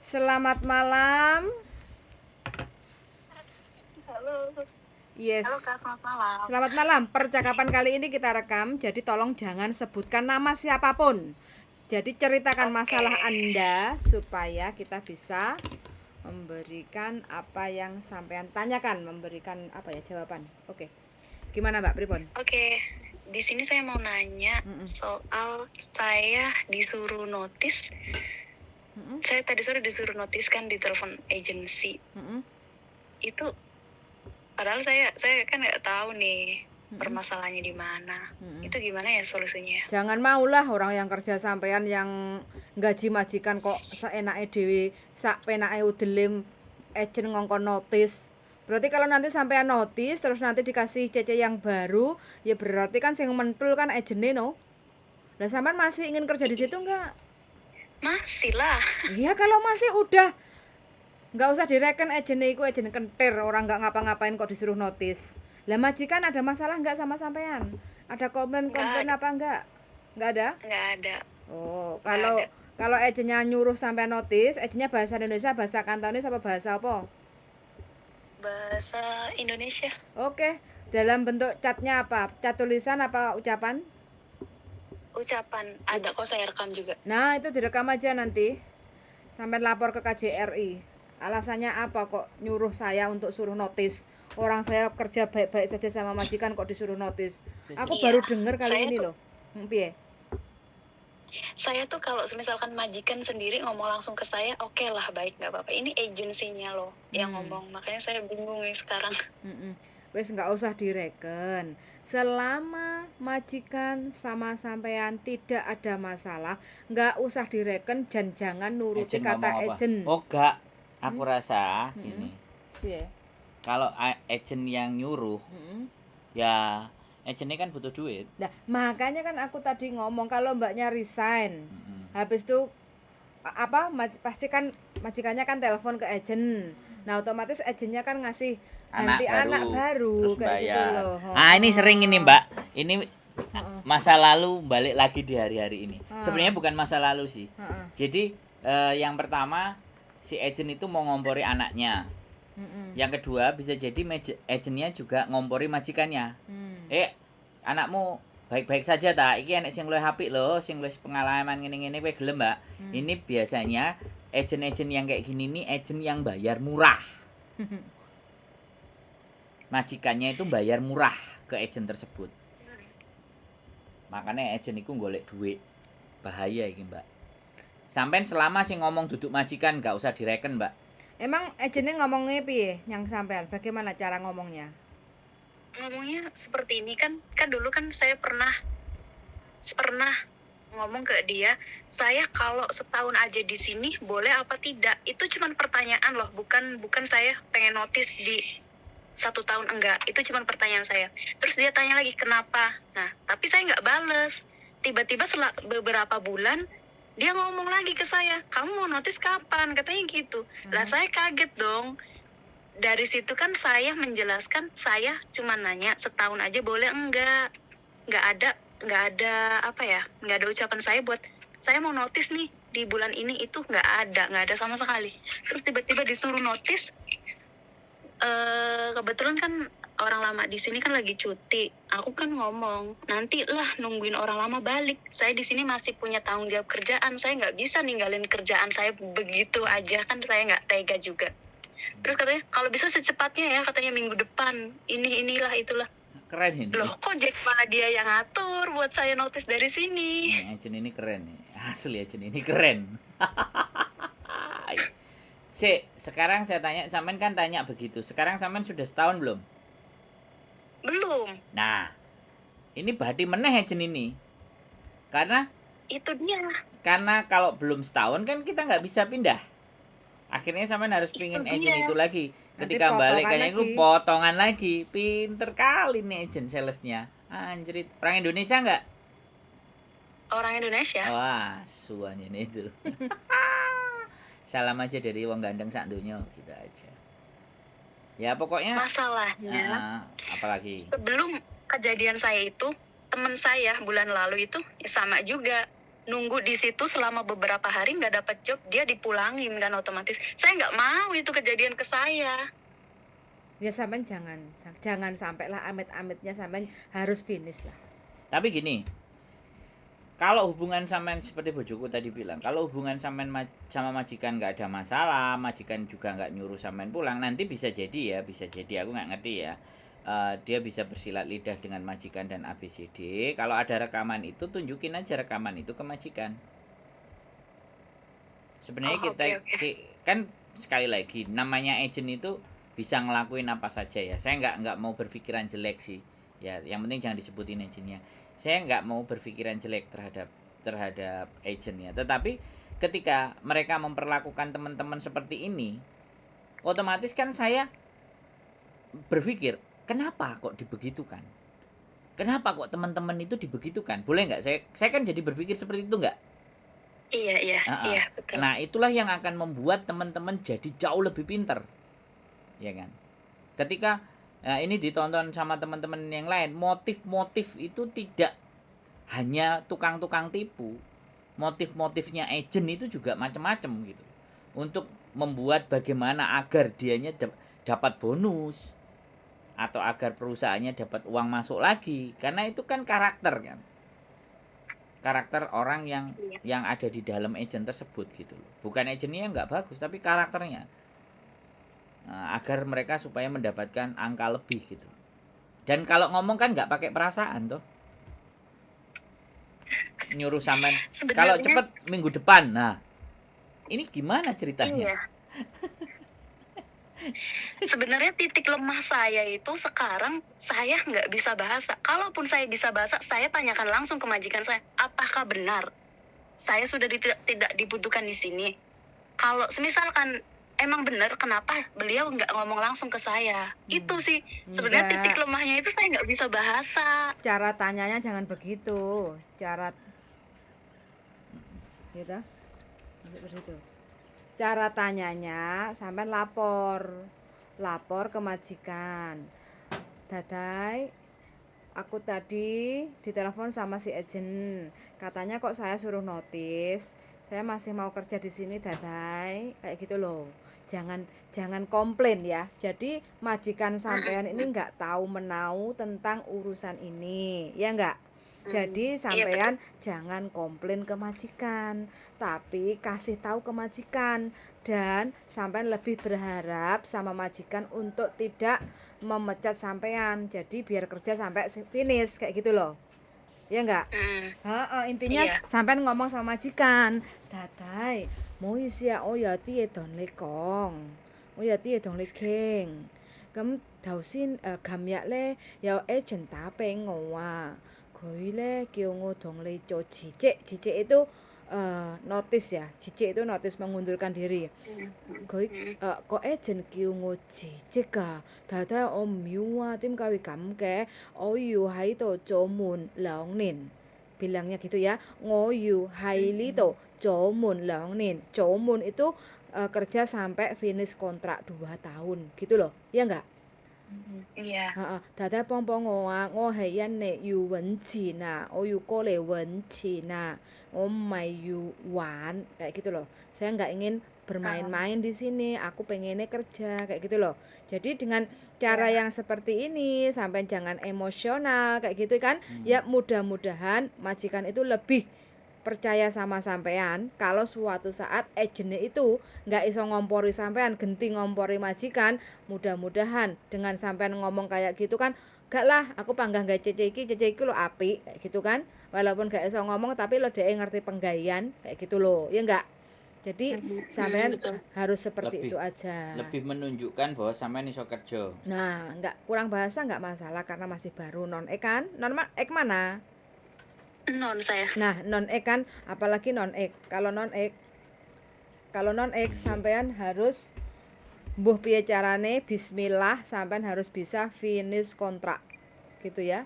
Selamat malam. Halo. Yes. Halo Kak, selamat malam. Selamat malam. Percakapan kali ini kita rekam, jadi tolong jangan sebutkan nama siapapun. Jadi ceritakan masalah Anda supaya kita bisa memberikan apa yang sampean tanyakan, memberikan jawaban. Oke. Gimana Mbak Pripon? Oke, di sini saya mau nanya soal saya disuruh notis. Saya tadi sore disuruh notis kan di telepon agensi. Itu padahal saya kan nggak tahu nih permasalahannya di mana. Itu gimana ya solusinya? Jangan maulah orang yang kerja sampean yang gaji majikan kok seenake dhewe sak penake udelim ejen ngongkon notis. Berarti kalau nanti sampean notis terus nanti dikasih CC yang baru, ya berarti kan sing mentul kan ejene no. Lah sampean masih ingin kerja di situ enggak? Masih lah. Iya kalau masih udah nggak usah direken ejene iku ejen kentir, orang nggak ngapa-ngapain kok disuruh notis. Lah majikan ada masalah nggak sama sampean? Ada komplain apa enggak? Nggak ada? Nggak ada. Oh, Nggak kalau ejennya nyuruh sampai notis, ejennya bahasa Indonesia, bahasa Kantonis apa bahasa apa? Bahasa Indonesia. Oke, dalam bentuk catnya apa? Cat tulisan apa ucapan? Ucapan. Ada kok saya rekam juga. Nah, itu direkam aja nanti. Sampai lapor ke KJRI. Alasannya apa kok nyuruh saya untuk suruh notis? Orang saya kerja baik-baik saja sama majikan kok disuruh notis. Aku baru dengar kali ini loh. Piye? Saya tuh kalau misalkan majikan sendiri ngomong langsung ke saya, oke lah, baik, nggak apa-apa. Ini agensinya loh yang ngomong, makanya saya bingung nih sekarang. Wes nggak usah direken. Selama majikan sama sampean tidak ada masalah, nggak usah direken dan jangan nuruti kata ejen. Oh enggak, aku rasa ini. Yeah. Kalau ejen yang nyuruh, ya ejennya kan butuh duit. Nah, makanya kan aku tadi ngomong kalau mbaknya resign, habis itu pasti kan majikannya kan telepon ke ejen. Nah, otomatis ejennya kan ngasih ganti anak baru terus kayak gitu bayar. loh. Ini sering ini Mbak. Ini masa lalu balik lagi di hari-hari ini. Sebenarnya bukan masa lalu sih. Jadi yang pertama si ejen itu mau ngompori anaknya. Yang kedua bisa jadi ejennya juga ngompori majikannya. Anakmu baik-baik saja ta? Iki enek sing luwih apik lho, sing luwih pengalaman ngene-ngene kowe gelem, Mbak? Ini biasanya ejen-ejen yang kayak gini nih ejen yang bayar murah. Majikannya itu bayar murah ke ejen tersebut. Makanya ejen iku golek duit. Bahaya iki, Mbak. Sampeyan selama sing ngomong duduk majikan gak usah direken, Mbak. Emang ejennya ngomongnya piye yang sampean? Bagaimana cara ngomongnya? Ngomongnya seperti ini kan dulu kan saya pernah ngomong ke dia, saya kalau setahun aja di sini boleh apa tidak? Itu cuma pertanyaan loh, bukan saya pengen notis di 1 tahun, enggak. Itu cuma pertanyaan saya. Terus dia tanya lagi kenapa. Nah, tapi saya nggak bales. Tiba-tiba setelah beberapa bulan dia ngomong lagi ke saya, kamu mau notis kapan? Katanya gitu. Lah saya kaget dong. Dari situ kan saya menjelaskan, saya cuma nanya setahun aja boleh enggak. Nggak ada ucapan saya buat saya mau notis nih di bulan ini, itu nggak ada sama sekali. Terus tiba-tiba disuruh notis. Kebetulan kan orang lama di sini kan lagi cuti. Aku kan ngomong, nantilah nungguin orang lama balik. Saya di sini masih punya tanggung jawab kerjaan. Saya nggak bisa ninggalin kerjaan saya begitu aja, kan saya nggak tega juga. Terus katanya kalau bisa secepatnya ya, katanya minggu depan. Inilah itulah. Keren ini. Loh, kok jadi malah dia yang ngatur buat saya notis dari sini. Ejen ini keren nih. Asli ejen ini keren. Sekarang saya tanya, sampean kan tanya begitu. Sekarang sampean sudah setahun belum? Belum. Nah, ini berarti meneh ejen ini. Karena itu dia. Karena kalau belum setahun kan kita nggak bisa pindah. Akhirnya sampean harus pingin ejen itu lagi. Ketika balik kayaknya itu potongan lagi. Pinter kali nih ejen salesnya. Anjrit. Orang Indonesia nggak? Orang Indonesia. Wah, suanya itu. Salam aja dari wong gandeng sak donya gitu aja. Ya pokoknya masalahnya apalagi sebelum kejadian saya itu, teman saya bulan lalu itu ya sama juga. nunggu di situ selama beberapa hari nggak dapat job, dia dipulangin kan otomatis. Saya nggak mau itu kejadian ke saya. Ya sampean jangan sampai lah amit-amitnya sampean harus finish lah. Tapi gini, kalau hubungan sampean seperti bojoku tadi bilang, kalau hubungan sampean sama majikan nggak ada masalah, majikan juga nggak nyuruh sampean pulang, nanti bisa jadi aku nggak ngerti ya. Dia bisa bersilat lidah dengan majikan dan ABCD. Kalau ada rekaman itu, tunjukin aja rekaman itu ke majikan. Sebenarnya kita kan sekali lagi, namanya agent itu bisa ngelakuin apa saja ya. Saya nggak mau berpikiran jelek sih. Ya, yang penting jangan disebutin agentnya. Saya nggak mau berpikiran jelek terhadap agentnya. Tetapi ketika mereka memperlakukan teman-teman seperti ini, otomatis kan saya berpikir, kenapa kok dibegitukan? Kenapa kok teman-teman itu dibegitukan? Boleh nggak? Saya kan jadi berpikir seperti itu nggak? Iya, iya, betul. Nah, itulah yang akan membuat teman-teman jadi jauh lebih pinter. Ya kan? Ketika ini ditonton sama teman-teman yang lain, motif-motif itu tidak hanya tukang-tukang tipu. Motif-motifnya agent itu juga macam-macam gitu. Untuk membuat bagaimana agar dianya dapat bonus atau agar perusahaannya dapat uang masuk lagi, karena itu kan karakter kan. Karakter orang yang ada di dalam agent tersebut gitu loh. Bukan agentnya nggak bagus, tapi karakternya. Nah, agar mereka supaya mendapatkan angka lebih gitu. Dan kalau ngomong kan nggak pakai perasaan tuh. Nyuruh sampean kalau cepet minggu depan. Nah, ini gimana ceritanya? Iya. Sebenarnya titik lemah saya itu sekarang saya nggak bisa bahasa. Kalaupun saya bisa bahasa, saya tanyakan langsung ke majikan saya, apakah benar saya sudah tidak dibutuhkan di sini? Kalau misalkan emang benar, kenapa beliau nggak ngomong langsung ke saya? Itu sih sebenarnya titik lemahnya itu, saya nggak bisa bahasa. Cara tanyanya jangan begitu, gitu, seperti itu. Cara tanyanya sampai lapor ke majikan. Dadai, aku tadi ditelepon sama si agent, katanya kok saya suruh notis, saya masih mau kerja di sini Dadai, kayak gitu loh. Jangan komplain ya. Jadi majikan sampean ini nggak tahu menau tentang urusan ini, ya nggak? Jadi sampean jangan komplain ke majikan, tapi kasih tahu ke majikan, dan sampean lebih berharap sama majikan untuk tidak memecat sampean. Jadi biar kerja sampai finish kayak gitu loh. Ya enggak? Intinya sampean ngomong sama majikan, Dadai, mau isi ya oh ya ti don lekong. Oh ya ti don lekeng.咁頭先琴日咧有 agent 打俾我啊。佢咧叫我同你做辭職itu notice ya, 辭職itu notice mengundurkan diri.佢個 agent 叫我辭職㗎，太太我唔要啊，點解會咁嘅？我要喺度做滿2 年，bilangnya gitu ya, 我要喺呢度做滿2 年，做滿 itu kerja sampai finish kontrak 2 tahun gitu loh, ya enggak? Iya. 太太幫我啊，我係因你要揾錢啊，我要過嚟揾錢啊，我唔係要玩kayak gitu loh. Saya nggak ingin bermain-main di sini, aku pengennya kerja kayak gitu loh. Jadi dengan cara yang seperti ini sampai jangan emosional kayak gitu kan. Ya mudah-mudahan majikan itu lebih percaya sama sampean. Kalau suatu saat agentnya itu nggak iso ngompori sampean, genti ngompori majikan, mudah-mudahan dengan sampean ngomong kayak gitu kan, gak lah aku panggah gak cece iki lo apik kayak gitu kan, walaupun gak iso ngomong tapi lo dia ngerti penggayaan kayak gitu loh, ya enggak? Jadi sampean harus seperti itu aja. Lebih menunjukkan bahwa sampean iso kerja. Nah, enggak kurang bahasa enggak masalah karena masih baru non-ek kan? Non-ek mana? Non saya. Nah, non-ek kan, apalagi non-ek. Kalau non-ek sampean harus mbuh piye carane bismillah sampean harus bisa finish kontrak. Gitu ya.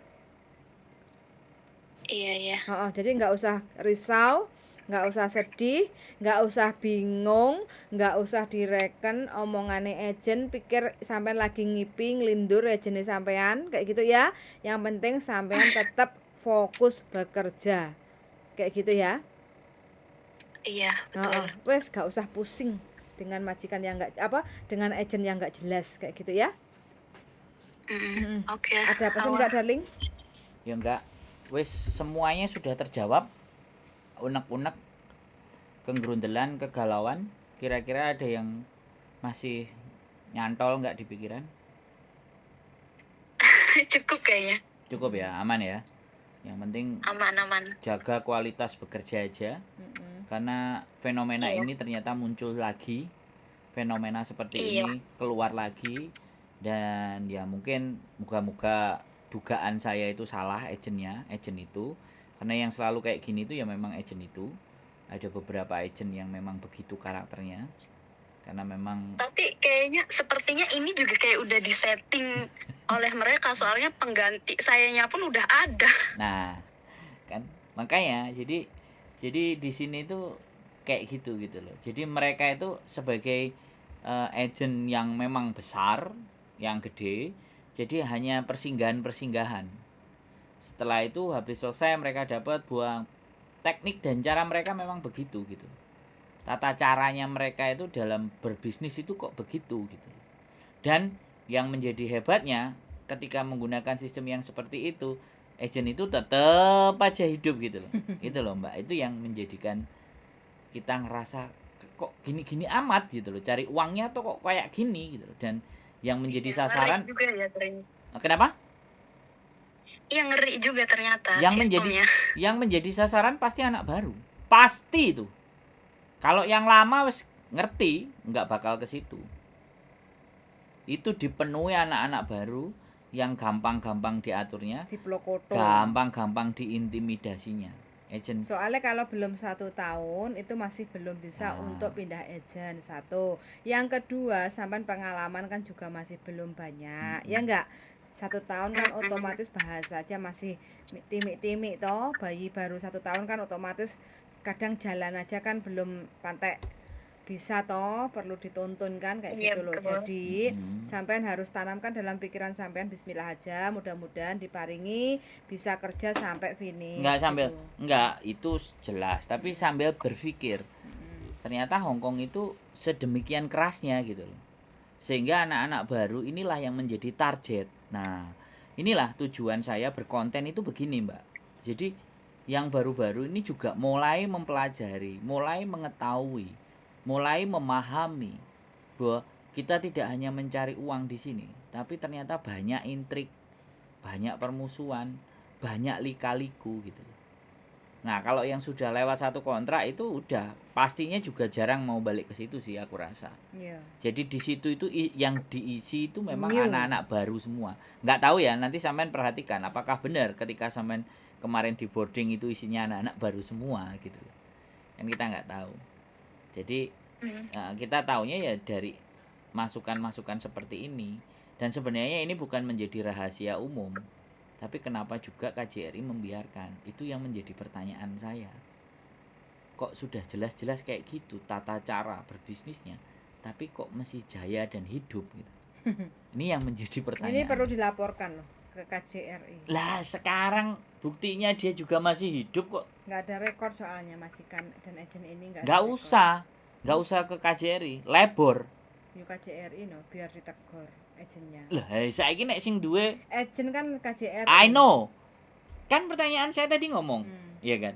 Iya. Jadi nggak usah risau, nggak usah sedih, nggak usah bingung, nggak usah direken omongane agent, pikir sampean lagi ngipi nglindur agentnya sampean kayak gitu ya. Yang penting sampean tetap fokus bekerja kayak gitu ya. Iya, Heeh, betul. wes gak usah pusing dengan majikan yang enggak apa, dengan agent yang enggak jelas kayak gitu ya. Mm-mm. Oke, Ada pesan Hawa. enggak, darling? Ya enggak, wis semuanya sudah terjawab. Unek-unek, kegerundelan, kegalauan, kira-kira ada yang masih nyantol nggak di pikiran? Cukup kayaknya. Cukup ya, aman ya. Yang penting Aman-aman. jaga kualitas bekerja aja, Mm-mm. karena fenomena Iya. ini ternyata muncul lagi, fenomena seperti Iya. ini keluar lagi, dan ya mungkin moga-moga dugaan saya itu salah, agent itu, karena yang selalu kayak gini tuh ya memang agent itu. Ada beberapa agent yang memang begitu karakternya, karena memang Tapi kayaknya sepertinya ini juga kayak udah disetting oleh mereka, soalnya pengganti sayanya pun udah ada. nah kan makanya jadi di sini tuh kayak gitu loh. Jadi mereka itu sebagai agent yang memang besar, yang gede, jadi hanya persinggahan. Setelah itu habis selesai mereka dapat buang teknik dan cara mereka memang begitu gitu. Tata caranya mereka itu dalam berbisnis itu kok begitu gitu. Dan yang menjadi hebatnya ketika menggunakan sistem yang seperti itu, agent itu tetap aja hidup gitu loh. Itu loh Mbak, itu yang menjadikan kita ngerasa kok gini-gini amat gitu loh. Cari uangnya tuh kok kayak gini gitu loh. Dan yang menjadi Iya, sasaran, ngeri juga ya ternyata. kenapa? Iya, ngeri juga ternyata Yang sistemnya. menjadi sasaran pasti anak baru. Pasti itu. Kalau yang lama wis ngerti, nggak bakal ke situ. Itu dipenuhi anak-anak baru yang gampang-gampang diaturnya, Diplokoto. gampang-gampang diintimidasinya. Agent Soalnya kalau belum 1 tahun itu masih belum bisa untuk pindah agent, satu. Yang kedua, sampai pengalaman kan juga masih belum banyak, ya enggak? 1 tahun kan otomatis bahasa aja masih timik-timik toh, bayi baru 1 tahun kan otomatis kadang jalan aja kan belum pantek bisa toh, perlu dituntun kan kayak Iya, gitu loh. betul. Jadi sampean harus tanamkan dalam pikiran sampean bismillah aja, mudah-mudahan diparingi bisa kerja sampai finish nggak sambil gitu. nggak itu jelas, tapi sambil berpikir ternyata Hongkong itu sedemikian kerasnya gitu loh, sehingga anak-anak baru inilah yang menjadi target. Nah, inilah tujuan saya berkonten itu begini Mbak. Jadi yang baru-baru ini juga mulai mempelajari, mulai mengetahui, mulai memahami bahwa kita tidak hanya mencari uang di sini, tapi ternyata banyak intrik, banyak permusuhan, banyak lika-liku gitu. Nah, kalau yang sudah lewat 1 kontrak itu udah pastinya juga jarang mau balik ke situ sih aku rasa. Iya. Jadi di situ itu yang diisi itu memang New. anak-anak baru semua. Nggak tahu ya, nanti sampean perhatikan apakah benar ketika sampean kemarin di boarding itu isinya anak-anak baru semua gitu. Kan kita nggak tahu. Jadi kita taunya ya dari masukan-masukan seperti ini. Dan sebenarnya ini bukan menjadi rahasia umum. Tapi kenapa juga KJRI membiarkan? Itu yang menjadi pertanyaan saya. Kok sudah jelas-jelas kayak gitu tata cara berbisnisnya, tapi kok masih jaya dan hidup gitu. Ini yang menjadi pertanyaan. Ini perlu dilaporkan loh ke KJRI. Lah sekarang buktinya dia juga masih hidup kok. Nggak ada rekor soalnya majikan dan agent ini nggak ada Nggak rekor. nggak usah ke KJRI, labor. Yuk KJRI no biar ditegur agentnya. Lah saiki nek sing duwe Agent kan KJRI. I know. Kan pertanyaan saya tadi ngomong, iya kan?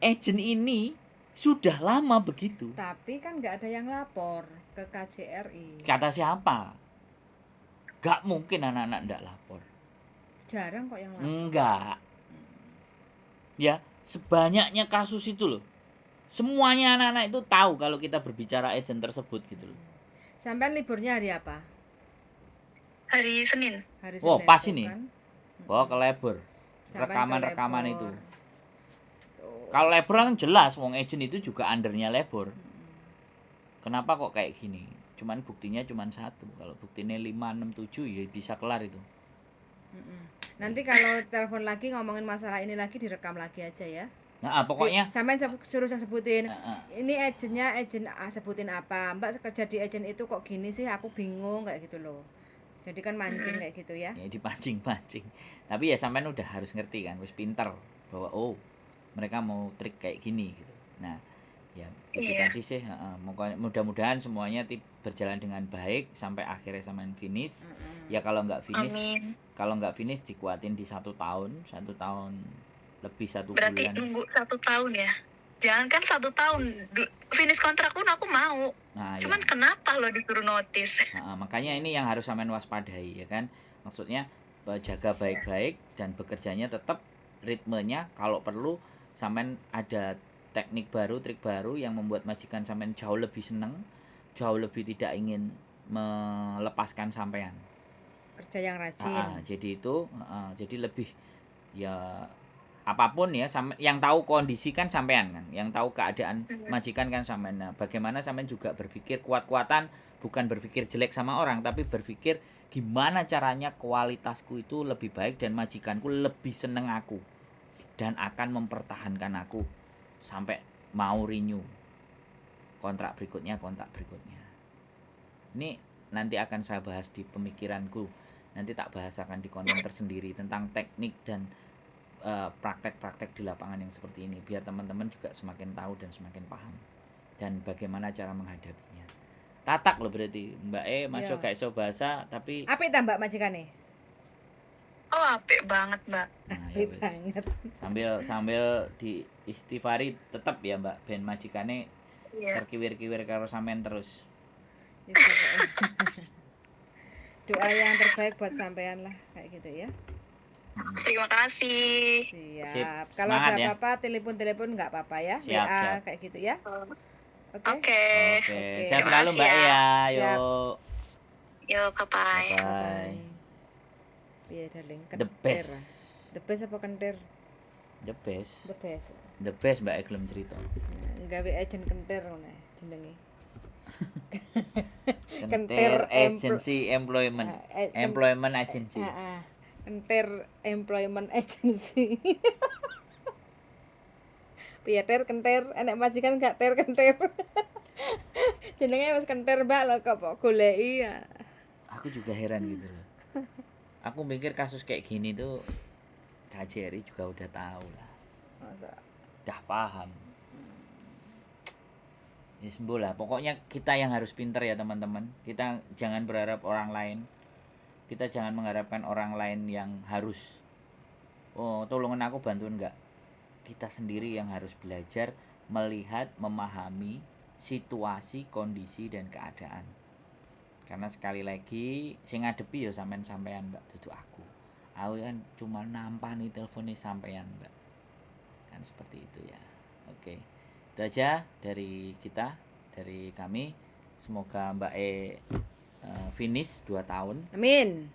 Agent ini sudah lama begitu. Tapi kan nggak ada yang lapor ke KJRI. Kata siapa? Gak mungkin anak-anak ndak lapor. Jarang kok yang lapor. Enggak. Ya, sebanyaknya kasus itu loh. Semuanya anak-anak itu tahu kalau kita berbicara agent tersebut gitu loh. Sampai liburnya hari apa? Hari Senin. Hari Oh, Senin. pas tuh ini. kan. Bawa ke labor. Sampai Rekaman-rekaman ke itu. labor. Tuh. Kalau labor kan jelas, wong agent itu juga undernya labor. Kenapa kok kayak gini? Cuman buktinya cuman 1. Kalau buktinya 5, 6, 7 ya bisa kelar itu. Nanti kalau telepon lagi ngomongin masalah ini lagi direkam lagi aja ya. Nah, pokoknya sampai suruh saya sebutin. Ini agentnya agent A, sebutin apa? Mbak kerja di agent itu kok gini sih? Aku bingung kayak gitu loh. Jadi kan mancing kayak gitu ya. ya dipancing-pancing. Tapi ya sampean udah harus ngerti kan, wis pinter bahwa oh, mereka mau trik kayak gini gitu. Nah, Ya itu Iya. tadi sih, mudah-mudahan semuanya berjalan dengan baik sampai akhirnya sampean finish. Ya kalau nggak finish dikuatin di 1 tahun lebih 1 bulan. Berarti nunggu 1 tahun ya? Jangan kan 1 tahun finish kontrak pun aku mau. Nah, Cuman ya. kenapa lo disuruh notice? Makanya ini yang harus sampean waspadai ya kan. Maksudnya jaga baik-baik dan bekerjanya tetap ritmenya, kalau perlu sampean ada teknik baru, trik baru yang membuat majikan sampean jauh lebih seneng, jauh lebih tidak ingin melepaskan sampean. Kerja yang rajin. Jadi itu jadi lebih ya apapun ya, yang tahu kondisi kan sampean kan, yang tahu keadaan majikan kan sampean. Nah, bagaimana sampean juga berpikir kuat-kuatan, bukan berpikir jelek sama orang, tapi berpikir gimana caranya kualitasku itu lebih baik dan majikanku lebih seneng aku dan akan mempertahankan aku sampai mau renew kontrak berikutnya. Ini nanti akan saya bahas di pemikiranku, nanti tak bahasakan di konten tersendiri tentang teknik dan praktek-praktek di lapangan yang seperti ini, biar teman-teman juga semakin tahu dan semakin paham dan bagaimana cara menghadapinya. Tatak loh berarti Mbak masuk gak iso bahasa tapi apik ta Mbak majikane? Oh, apik banget, Mbak. Nah, Apik banget. Sambil di istighfari tetap ya Mbak, ben majikane Iya. terkiwir-kiwir karo sampean terus. Ya, doa yang terbaik buat sampean lah kayak gitu ya. Terima kasih. Siap. Sip, Kalau semangat ada ya. apa-apa telepon nggak apa-apa ya. Siap, WA siap. kayak gitu ya. Oke. Oke. Oke, Oke. sehat selalu Mbak Makasih ya. Siap. Yuk. Yo, bye-bye. Bye. Piye darling? The Kentir. best. The best apa kentir? The best. The best. The best Mbak gelem cerita. Gawe agent kentir ngono jenenge. Kentir Agency Employment. Employment Agency. Kentir Employment Agency. Piye ter kentir, enek majikan gak ter kentir. Jenenge wis kentir Mbak lho kok goleki ya. Aku juga heran gitu loh. Aku mikir kasus kayak gini tuh KJRI juga udah tahu lah. Masa Udah paham. Ya sembuh lah. Pokoknya kita yang harus pinter ya teman-teman. Kita jangan berharap orang lain. Kita jangan mengharapkan orang lain yang harus tolongan aku bantuin enggak. Kita sendiri yang harus belajar melihat, memahami situasi, kondisi dan keadaan. Karena sekali lagi sing ngadepi ya sampean Mbak, dudu aku. Aku kan cuma nampani teleponnya sampean Mbak. Kan seperti itu ya. Oke. Itu aja dari kita, dari kami. Semoga Mbak finish 2 tahun amin.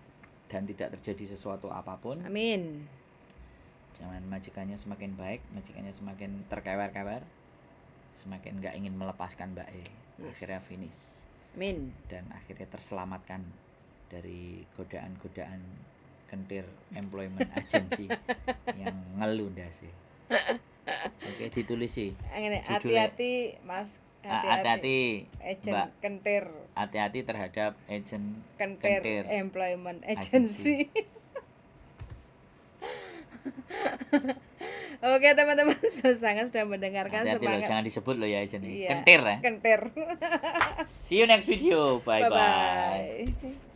dan tidak terjadi sesuatu apapun. Amin. Jangan majikannya semakin baik, majikannya semakin terkewer-kewer, semakin gak ingin melepaskan Mbak Yes. Akhirnya finish. Amin. Dan akhirnya terselamatkan dari godaan-godaan kentir employment agency yang ngeluh sih. Oke, ditulis sih. Ngene, Judulnya- hati-hati Mas. Hati-hati Agent Mbak, kentir hati-hati terhadap agent kentir kentir Employment agency. Agency. Oke teman-teman, sangat sudah mendengarkan. Hati-hati loh, Semangat. jangan disebut loh ya agent Iya, kentir ya. Kentir. See you next video. Bye bye. Bye-bye.